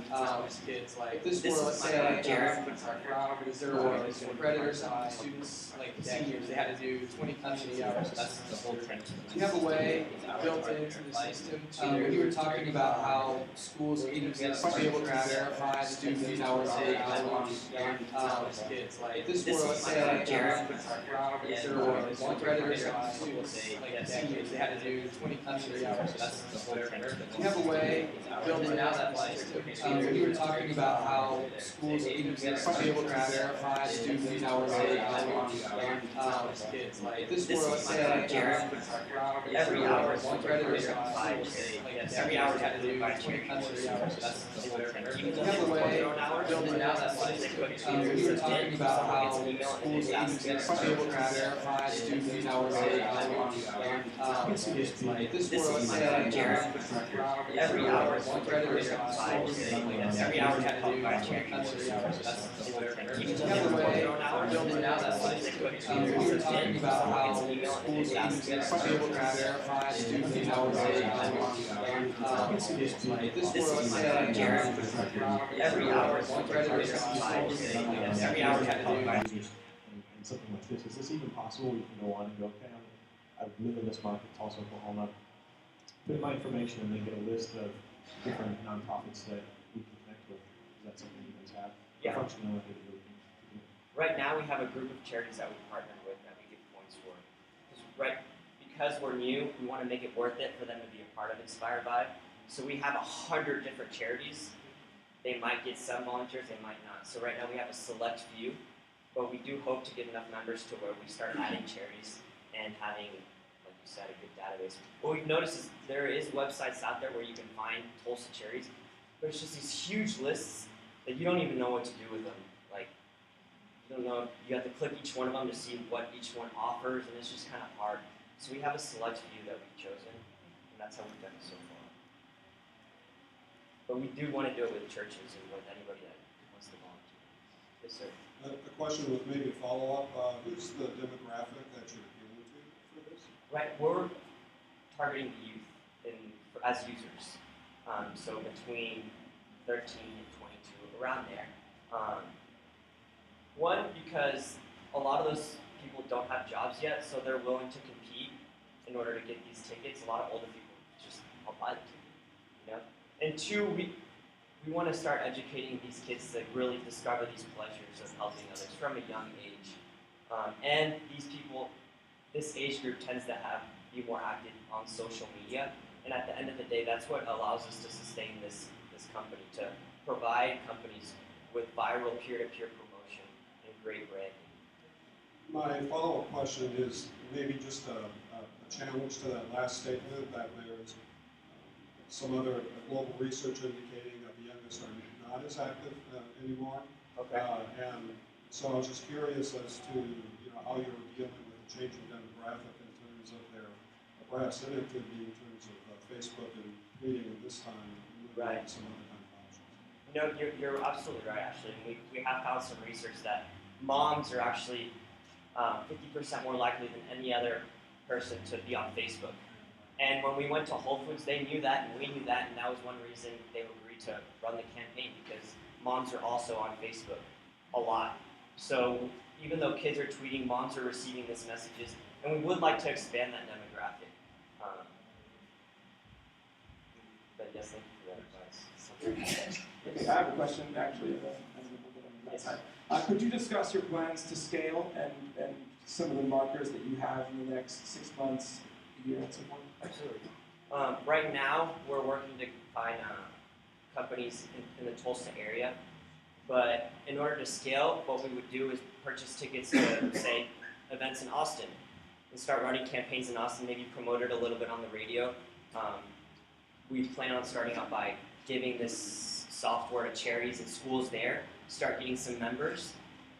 kids, like if this were, let's say, is there a way for credit or something, students, like seniors, they had to do 20 community hours a semester. Do you have a way built into the system when you were talking about how schools can use this to be able to verify student hours here hours done kids, like if this were, let's say, is there a way for credit or something, students, like seniors, they had to do 20 community hours a semester. Do you have a way built into that system when you were talking about how schools can use this to be able to verify student hours here hours kids, like if this were, let's say, every hour one credit or something, like every hour had to do 20 community hours a semester. Do you have a way built into that system when you were talking about how schools can use this to be able to verify student hours here kids, like if this were, let's say, every hour one credit or something, like every hour had to do 20 community hours a semester. Do you have a way built into that system when you were talking about how schools can use this to be able to verify student hours here kids, like if this were, let's say, every hour one credit or something, like every hour had to do and something like this. Is this even possible? We can go on and go, okay, I live in this market, Tulsa, Oklahoma. Put in my information and then get a list of different nonprofits that we can connect with. Is that something you guys have? Yeah. Functionality that we can do? Right now, we have a group of charities that we partner with that we give points for. Because we're new, we want to make it worth it for them to be a part of Inspire Vibe. So we have 100 different charities. They might get some volunteers, they might not. So right now we have a select few, but we do hope to get enough members to where we start adding charities and having, like you said, a good database. What we've noticed is there is websites out there where you can find Tulsa cherries, but it's just these huge lists that you don't even know what to do with them. Like, you don't know, you have to click each one of them to see what each one offers, and it's just kind of hard. So we have a select few that we've chosen, and that's how we've done it so far. But we do want to do it with churches and with anybody that wants to volunteer. Yes, sir. A question with maybe a follow-up. Who's the demographic that you're appealing to for this? Right, we're targeting the youth as users. So between 13 and 22, around there. One, because a lot of those people don't have jobs yet, so they're willing to compete in order to get these tickets. A lot of older people just, I'll buy the ticket, you know? And two, we want to start educating these kids to really discover these pleasures of helping others from a young age. And these people, this age group tends to be more active on social media. And at the end of the day, that's what allows us to sustain this company, to provide companies with viral peer-to-peer promotion and great branding. My follow-up question is maybe just a challenge to that last statement, that there's some other global research indicating that the youngest are not as active anymore. Okay. And so I was just curious as to how you're dealing with the changing demographic in terms of their perhaps inactivity in terms of Facebook and tweeting at this time, and right. Some other kind of options. No, you're absolutely right, actually. We have found some research that moms are actually 50% more likely than any other person to be on Facebook. And when we went to Whole Foods, they knew that, and we knew that, and that was one reason they agreed to run the campaign, because moms are also on Facebook a lot. So even though kids are tweeting, moms are receiving these messages, and we would like to expand that demographic. But yes, thank you for that advice. Okay, I have a question actually. Could you discuss your plans to scale and some of the markers that you have in the next 6 months, a year, and so forth? Absolutely. Right now, we're working to find companies in the Tulsa area. But in order to scale, what we would do is purchase tickets to, say, events in Austin and start running campaigns in Austin, maybe promote it a little bit on the radio. We plan on starting out by giving this software to charities and schools there, start getting some members,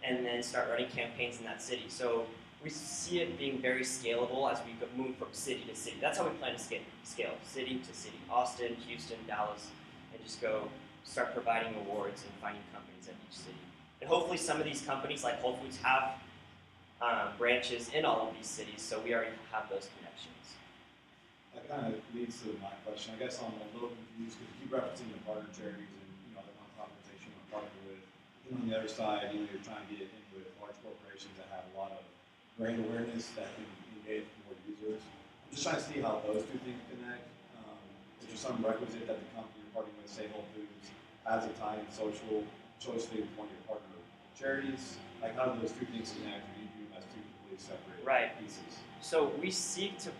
and then start running campaigns in that city. So we see it being very scalable as we move from city to city. That's how we plan to scale, city to city. Austin, Houston, Dallas, and just go start providing awards and finding companies at each city. And hopefully some of these companies, like Whole Foods, have branches in all of these cities, so we already have those connections. That kind of leads to my question. I guess I'm a little confused because you keep referencing the partner charities and the nonprofits that you want to partner with. And on the other side, you're trying to get in with large corporations that have a lot of brand awareness that can engage more users. I'm just trying to see how those two things connect. Is there some requisite that the company you're partnering with, say Whole Foods, has a tie in social choice with one of your partner charities? Like how do those two things connect, or do you view them as two completely separate pieces? So we seek to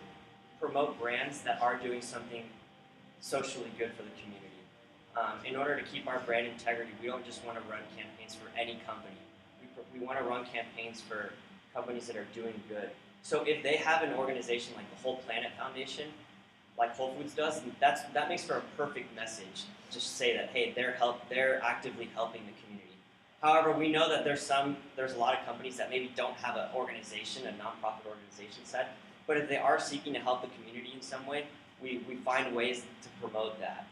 promote brands that are doing something socially good for the community. In order to keep our brand integrity, we don't just want to run campaigns for any company. We want to run campaigns for companies that are doing good. So if they have an organization like the Whole Planet Foundation, like Whole Foods does, that makes for a perfect message. Just say that, hey, they're actively helping the community. However, we know that there's a lot of companies that maybe don't have an organization, a nonprofit organization set, but if they are seeking to help the community in some way, we find ways to promote that.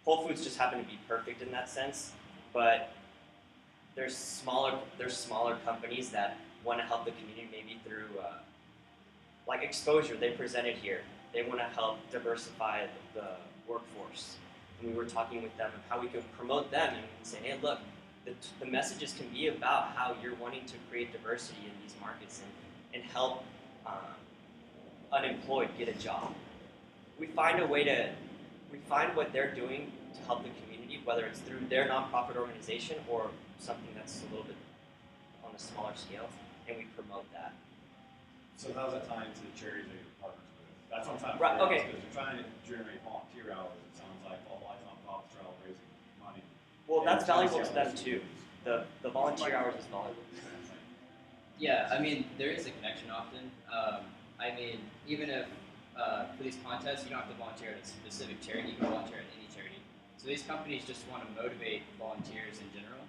Whole Foods just happen to be perfect in that sense, but there's smaller companies that want to help the community maybe through like exposure. They presented here. They want to help diversify the workforce. And we were talking with them of how we could promote them and say, hey, look, the messages can be about how you're wanting to create diversity in these markets and help unemployed get a job. We find what they're doing to help the community, whether it's through their nonprofit organization or something that's a little bit on a smaller scale, and we promote that. So how's that tie into the charities that you're partners with? That's what I'm trying to figure out, because you're trying to generate volunteer hours. It sounds like all nonprofits are all raising money. Well, that's valuable to them too. The volunteer hours is valuable. Yeah, I mean, there is a connection often. I mean, even if for these contests, you don't have to volunteer at a specific charity. You can volunteer at any charity. So these companies just want to motivate volunteers in general.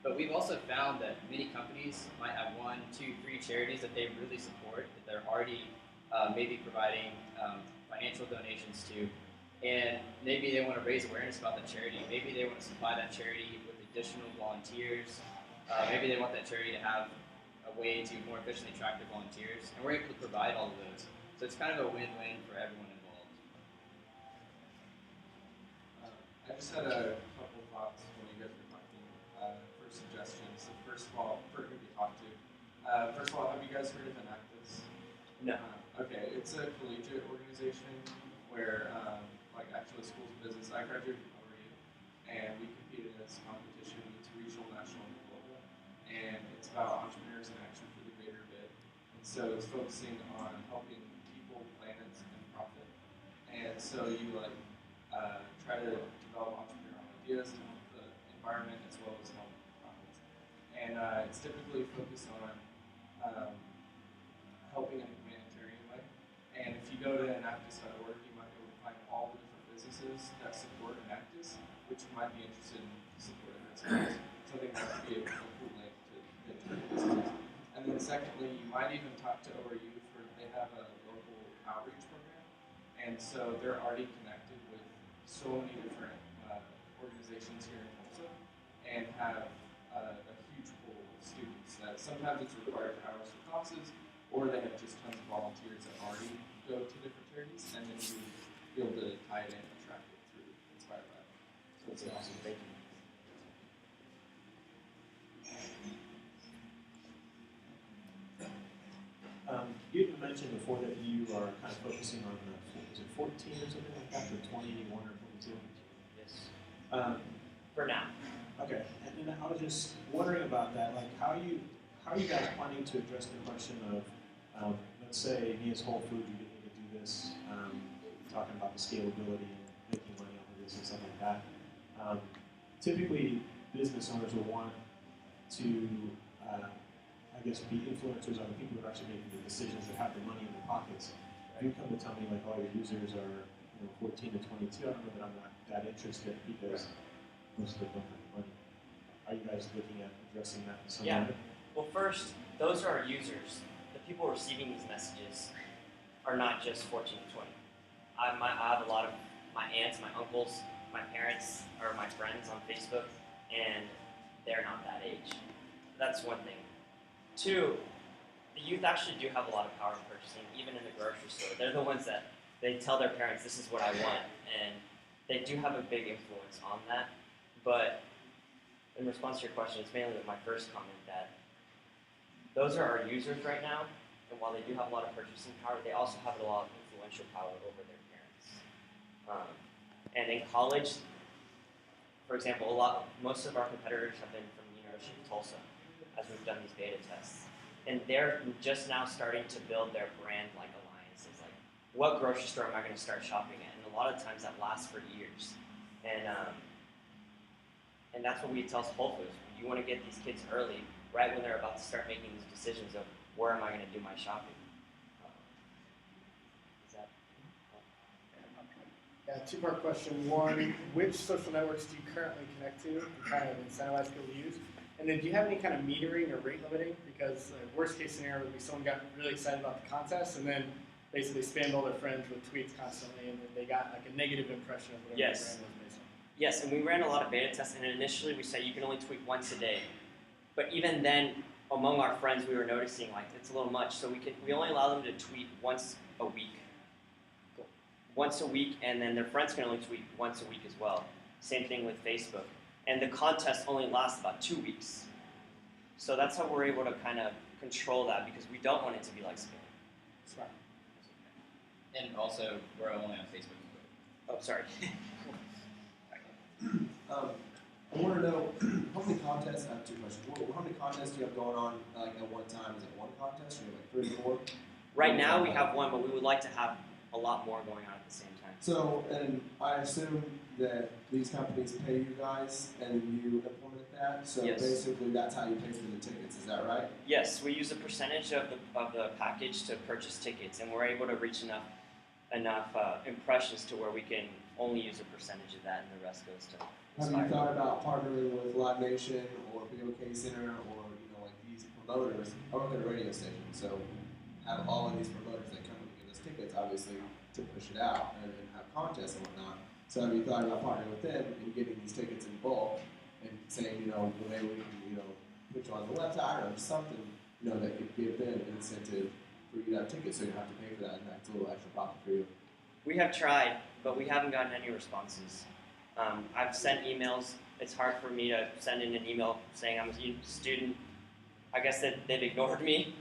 But we've also found that many companies might have 1, 2, 3 charities that they really support, that they're already maybe providing financial donations to, and maybe they want to raise awareness about the charity. Maybe they want to supply that charity with additional volunteers. Maybe they want that charity to have a way to more efficiently attract their volunteers, and we're able to provide all of those. So it's kind of a win-win for everyone involved. I just had a couple thoughts when you guys were talking for suggestions. So first of all, for who to talk to. First of all, have you guys heard of Enactus? No. Okay, it's a collegiate organization where, like actually schools of business. I graduated from ORU, and we competed in this competition. It's regional, national, and global, and it's about entrepreneurs in action for the greater good. And so it's focusing on helping people, planets, and profit. And so you try to develop entrepreneurial ideas to help the environment as well as help profits. And it's typically focused on helping in a humanitarian way. And if you go to enactus.org, you might be able to find all the different businesses that support Enactus, which you might be interested in supporting that space. So I think that would be a cool link to get to the businesses. And then secondly, you might even talk to ORU for they have a local outreach program. And so they're already connected with so many different organizations here in Tulsa and have a huge pool of students that sometimes it's required for hours for classes, or they have just tons of volunteers that already go to different charities, and then you be able to tie it in and track it through Inspire Lab. So it's awesome. Thank you. You had mentioned before that you are kind of focusing on is it 14 or something like that, or 21 or 22? Yes. For now. Okay, and then I was just wondering about that. Like, how are you guys planning to address the question of, let's say, me as Whole Foods, you get me to do this, talking about the scalability and making money off of this and stuff like that. Typically, business owners will want to, I guess, be influencers on the people that are actually making the decisions that have the money in their pockets. If you come to tell me like all your users are 14 to 22, I don't know that I'm not that interested because most of them don't have the money. Are you guys looking at addressing that in some way? Well, first, those are our users. The people receiving these messages are not just 14 to 20. I have a lot of my aunts, my uncles, my parents, or my friends on Facebook, and they're not that age. That's one thing. Two, the youth actually do have a lot of power in purchasing, even in the grocery store. They're the ones that they tell their parents, this is what I want, and they do have a big influence on that. But in response to your question, it's mainly my first comment that those are our users right now, and while they do have a lot of purchasing power, they also have a lot of influential power over their parents. And in college, for example, most of our competitors have been from the University of Tulsa, as we've done these beta tests. And they're just now starting to build their brand-like alliances. Like, what grocery store am I going to start shopping at? And a lot of times that lasts for years. And that's what we tell Whole Foods. You want to get these kids early, right when they're about to start making these decisions of where am I going to do my shopping. Yeah, two-part question. One, which social networks do you currently connect to and kind of incentivize people to use? And then do you have any kind of metering or rate limiting? Because worst case scenario would be someone got really excited about the contest and then basically spammed all their friends with tweets constantly, and then they got like a negative impression of whatever the brand was based on. Yes, and we ran a lot of beta tests, and initially we said you can only tweet once a day. But even then, among our friends, we were noticing like it's a little much, so we only allow them to tweet once a week. Once a week, and then their friends can only tweet once a week as well. Same thing with Facebook. And the contest only lasts about 2 weeks. So that's how we're able to kind of control that, because we don't want it to be like spam. Smart. And also, we're only on Facebook and Twitter. Oh, sorry. I want to know how many contests. I have two questions. How many contests do you have going on like at one time? Is it one contest or like 3 or 4? Right now we have one, but we would like to have a lot more going on at the same time. So, and I assume that these companies pay you guys and you implement that. So yes. Basically, that's how you pay for the tickets. Is that right? Yes, we use a percentage of the package to purchase tickets, and we're able to reach enough impressions to where we can only use a percentage of that, and the rest goes to Have Inspire. you thought about partnering with Live Nation or BOK Center or like these promoters? I work at a radio station, so have all of these promoters that come and give us tickets, obviously, to push it out and have contests and whatnot. So have you thought about partnering with them and getting these tickets in bulk and saying, well, maybe we can, put you on the website or something, that could give them an incentive for you to have tickets, so you don't have to pay for that, and that's a little extra profit for you. We have tried, but we haven't gotten any responses. I've sent emails. It's hard for me to send in an email saying I'm a student. I guess that they've ignored me.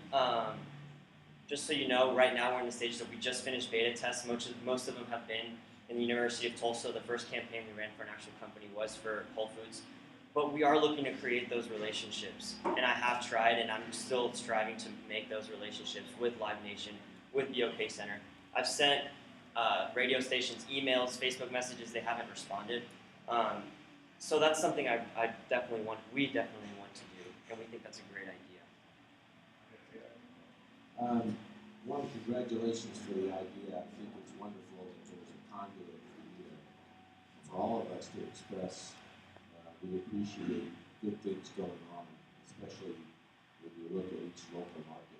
Just so you know, right now we're in the stage that we just finished beta tests. Most of them have been in the University of Tulsa. The first campaign we ran for an actual company was for Whole Foods. But we are looking to create those relationships. And I have tried, and I'm still striving to make those relationships with Live Nation, with the OK Center. I've sent radio stations emails, Facebook messages. They haven't responded. So that's something we definitely want to do, and we think that's a great idea. One, congratulations for the idea. I think it's wonderful that there's a conduit for all of us to express. We appreciate good things going on, especially when you look at each local market.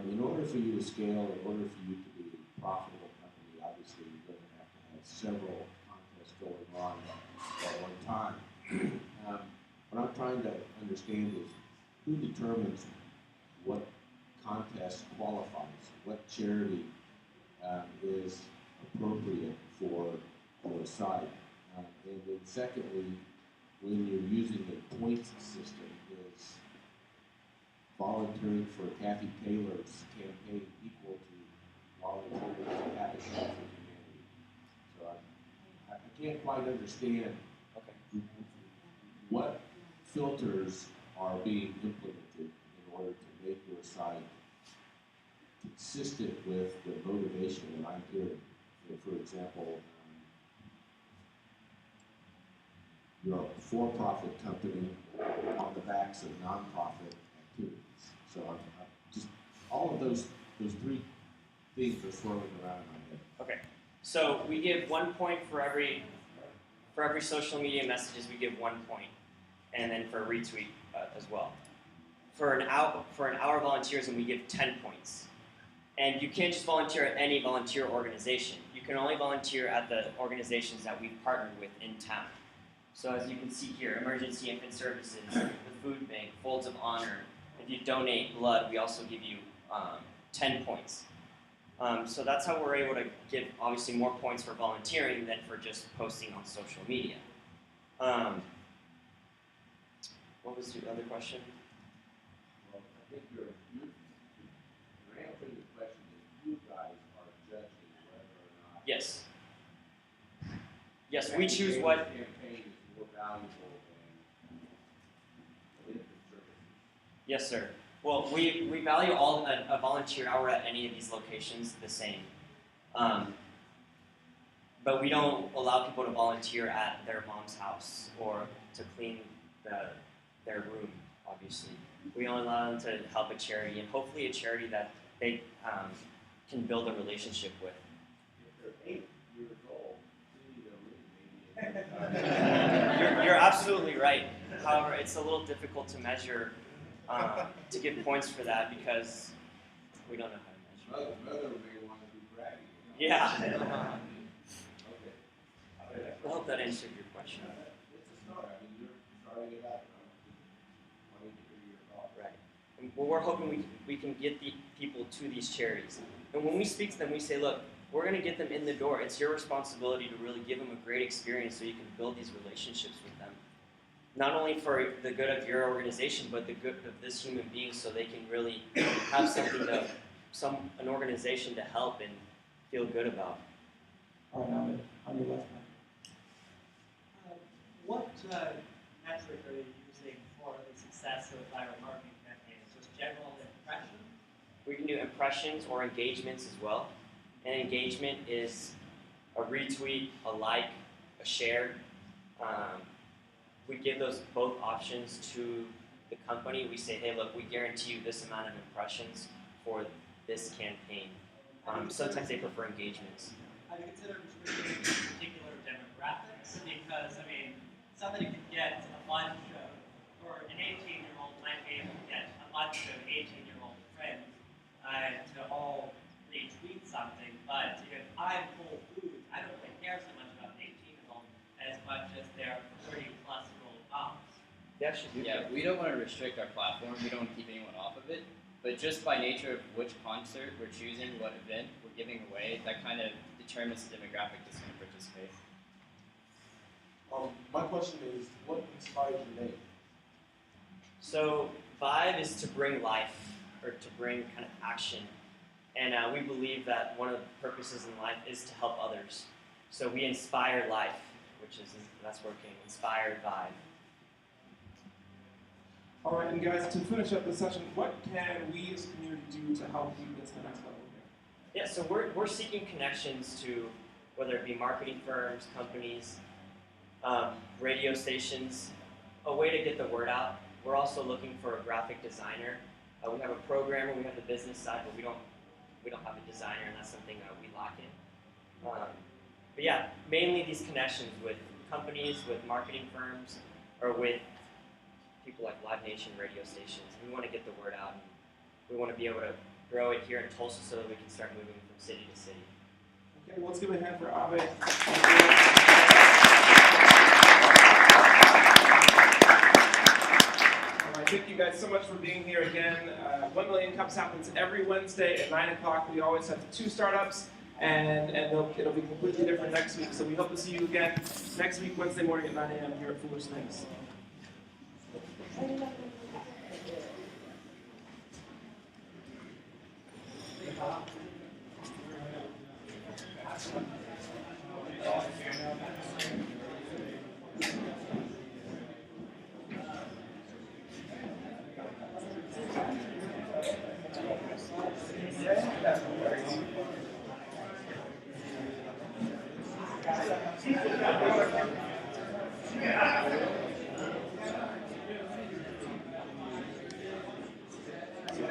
In order for you to scale, in order for you to be a profitable company, obviously you're going to have several contests going on at one time. What I'm trying to understand is who determines what contest qualifies, what charity is appropriate for a site. And then secondly, when you're using the points system, is volunteering for Kathy Taylor's campaign equal to volunteering for Habitat for Humanity? So I can't quite understand what filters are being implemented in order to make your site consistent with the motivation that I'm hearing. For example, you're a for-profit company on the backs of nonprofit activities. So I'm just all of those three things are swirling around in my head. Okay, so we give 1 point for every social media messages. We give 1 point, and then for a retweet as well. For an hour volunteerism, we give 10 points. And you can't just volunteer at any volunteer organization. You can only volunteer at the organizations that we've partnered with in town. So as you can see here, Emergency Infant Services, the Food Bank, Folds of Honor. If you donate blood, we also give you 10 points. So that's how we're able to give, obviously, more points for volunteering than for just posting on social media. What was your other question? Well, I think your answer to the question is you guys are judging whether or not. Yes. Yes, we choose what. Campaign is more valuable than infant services. Yes, sir. Well, we value all a volunteer hour at any of these locations the same. But we don't allow people to volunteer at their mom's house or to clean their room, obviously. We only allow them to help a charity, and hopefully a charity that they can build a relationship with. If they're 8 years old, maybe You're absolutely right. However, it's a little difficult to measure, to give points for that because we don't know how to measure. Mother may want to be bragging. Yeah. Okay. I hope that answered your question. It's a start. I mean, you're starting it out. Wanting to hear your thoughts. Right. And well, we're hoping we can get the people to these charities. And when we speak to them, we say, look, we're going to get them in the door. It's your responsibility to really give them a great experience so you can build these relationships with them. Not only for the good of your organization, but the good of this human being so they can really have something an organization to help and feel good about. All right, Ahmed, on your left. What metric are you using for the success of viral marketing campaigns? Just general impression? We can do impressions or engagements as well. And engagement is a retweet, a like, a share. We give those both options to the company. We say, hey, look, we guarantee you this amount of impressions for this campaign. Sometimes they prefer engagements. Have you considered restricting particular demographics? Because, I mean, somebody can get a bunch of, or an 18-year-old might be able to get a bunch of 18-year-old friends to all retweet something, but if I'm Whole Foods, I don't really care so much about an 18-year-old as much as their 30-plus-year-old moms. Yeah, we don't want to restrict our platform. We don't want to keep anyone off of it. But just by nature of which concert we're choosing, what event we're giving away, that kind of determines the demographic that's going to participate. My question is, what inspired your name? So Vibe is to bring life, or to bring kind of action. And we believe that one of the purposes in life is to help others. So we inspire life, that's working, inspired Vibe. All right, and guys, to finish up the session, what can we as a community do to help you get to the next level here? Yeah, so we're seeking connections to whether it be marketing firms, companies, radio stations, a way to get the word out. We're also looking for a graphic designer. We have a programmer, we have the business side, but we don't have a designer, and that's something we lack in. But yeah, mainly these connections with companies, with marketing firms, or with people like Live Nation radio stations. We want to get the word out, and we want to be able to grow it here in Tulsa so that we can start moving from city to city. Okay, well, let's give a hand for Abe. All right, thank you guys so much for being here again. 1 Million Cups happens every Wednesday at 9 o'clock. We always have 2 startups, and it'll be completely different next week. So we hope to see you again next week, Wednesday morning at 9 a.m. here at Foolish Things. Yeah.